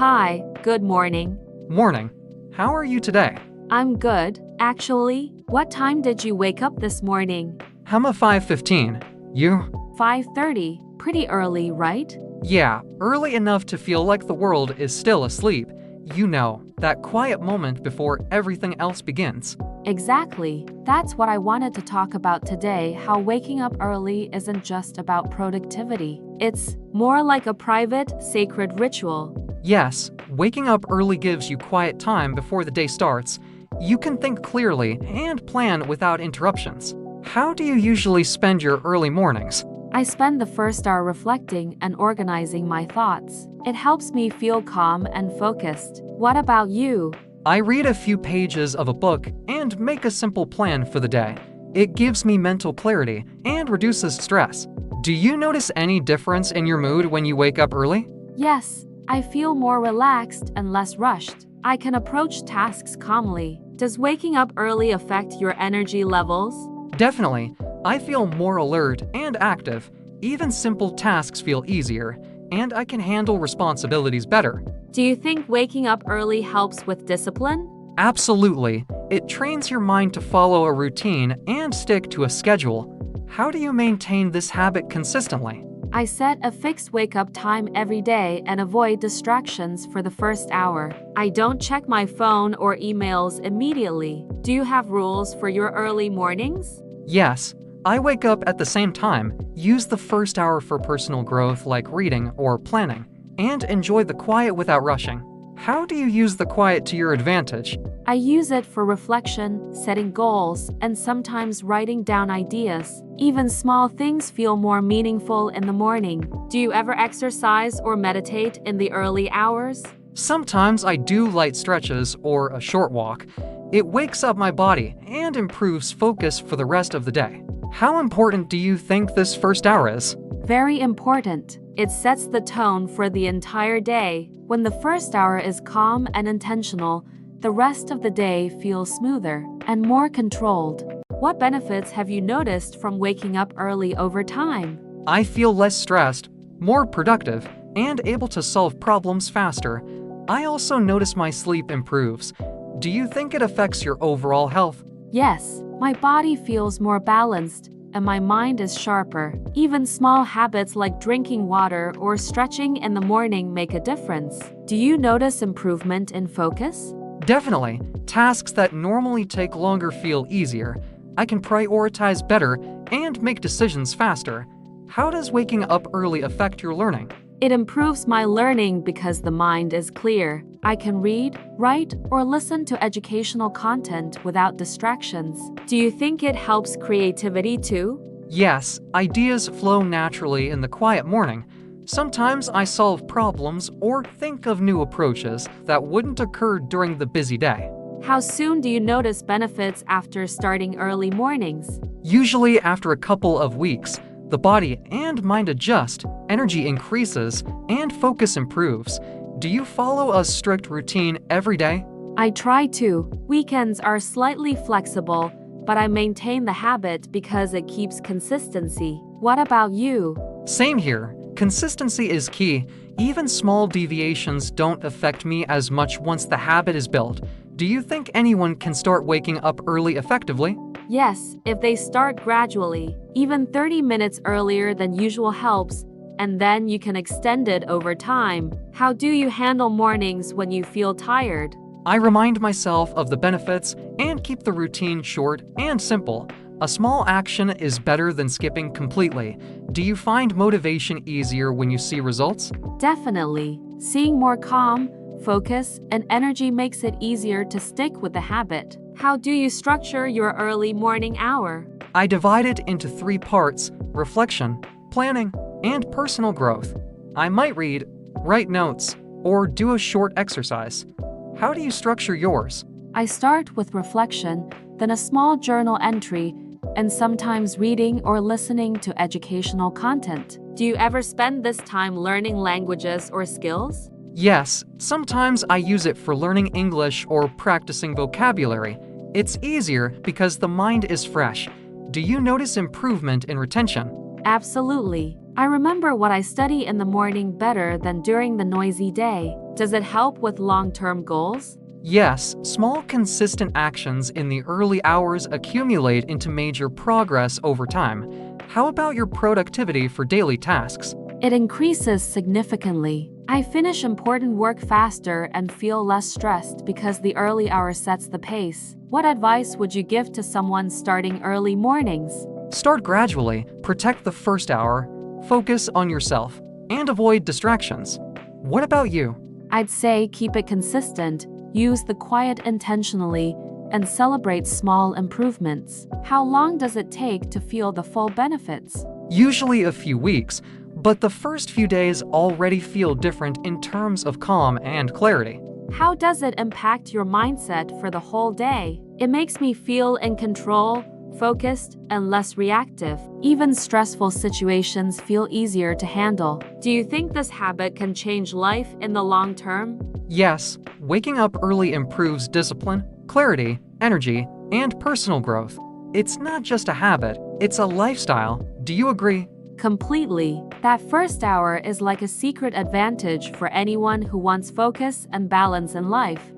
Hi, good morning. Morning. How are you today? I'm good, actually. What time did you wake up this morning? I'm a 5:15. You? 5:30. Pretty early, right? Yeah, early enough to feel like the world is still asleep. You know, that quiet moment before everything else begins. Exactly. That's what I wanted to talk about today, how waking up early isn't just about productivity. It's more like a private, sacred ritual. Yes, waking up early gives you quiet time before the day starts. You can think clearly and plan without interruptions. How do you usually spend your early mornings? I spend the first hour reflecting and organizing my thoughts. It helps me feel calm and focused. What about you? I read a few pages of a book and make a simple plan for the day. It gives me mental clarity and reduces stress. Do you notice any difference in your mood when you wake up early? Yes, I feel more relaxed and less rushed. I can approach tasks calmly. Does waking up early affect your energy levels? Definitely. I feel more alert and active. Even simple tasks feel easier, and I can handle responsibilities better. Do you think waking up early helps with discipline? Absolutely. It trains your mind to follow a routine and stick to a schedule. How do you maintain this habit consistently? I set a fixed wake-up time every day and avoid distractions for the first hour. I don't check my phone or emails immediately. Do you have rules for your early mornings? Yes. I wake up at the same time, use the first hour for personal growth like reading or planning, and enjoy the quiet without rushing. How do you use the quiet to your advantage? I use it for reflection, setting goals, and sometimes writing down ideas. Even small things feel more meaningful in the morning. Do you ever exercise or meditate in the early hours? Sometimes I do light stretches or a short walk. It wakes up my body and improves focus for the rest of the day. How important do you think this first hour is? Very important. It sets the tone for the entire day. When the first hour is calm and intentional, the rest of the day feels smoother and more controlled. What benefits have you noticed from waking up early over time? I feel less stressed, more productive, and able to solve problems faster. I also notice my sleep improves. Do you think it affects your overall health? Yes, my body feels more balanced and my mind is sharper. Even small habits like drinking water or stretching in the morning make a difference. Do you notice improvement in focus? Definitely. Tasks that normally take longer feel easier. I can prioritize better and make decisions faster. How does waking up early affect your learning? It improves my learning because the mind is clear. I can read, write, or listen to educational content without distractions. Do you think it helps creativity too? Yes, ideas flow naturally in the quiet morning. Sometimes I solve problems or think of new approaches that wouldn't occur during the busy day. How soon do you notice benefits after starting early mornings? Usually after a couple of weeks, the body and mind adjust, energy increases, and focus improves. Do you follow a strict routine every day? I try to. Weekends are slightly flexible, but I maintain the habit because it keeps consistency. What about you? Same here. Consistency is key. Even small deviations don't affect me as much once the habit is built. Do you think anyone can start waking up early effectively? Yes, if they start gradually. Even 30 minutes earlier than usual helps, and then you can extend it over time. How do you handle mornings when you feel tired? I remind myself of the benefits and keep the routine short and simple. A small action is better than skipping completely. Do you find motivation easier when you see results? Definitely. Seeing more calm, focus, and energy makes it easier to stick with the habit. How do you structure your early morning hour? I divide it into 3 parts: reflection, planning, and personal growth. I might read, write notes, or do a short exercise. How do you structure yours? I start with reflection, then a small journal entry, and sometimes reading or listening to educational content. Do you ever spend this time learning languages or skills? Yes, sometimes I use it for learning English or practicing vocabulary. It's easier because the mind is fresh. Do you notice improvement in retention? Absolutely. I remember what I study in the morning better than during the noisy day. Does it help with long-term goals? Yes, small consistent actions in the early hours accumulate into major progress over time. How about your productivity for daily tasks? It increases significantly. I finish important work faster and feel less stressed because the early hour sets the pace. What advice would you give to someone starting early mornings? Start gradually, protect the first hour, focus on yourself, and avoid distractions. What about you? I'd say keep it consistent, use the quiet intentionally, and celebrate small improvements. How long does it take to feel the full benefits? Usually a few weeks, but the first few days already feel different in terms of calm and clarity. How does it impact your mindset for the whole day? It makes me feel in control, focused, and less reactive. Even stressful situations feel easier to handle. Do you think this habit can change life in the long term? Yes, waking up early improves discipline, clarity, energy, and personal growth. It's not just a habit, it's a lifestyle. Do you agree? Completely. That first hour is like a secret advantage for anyone who wants focus and balance in life.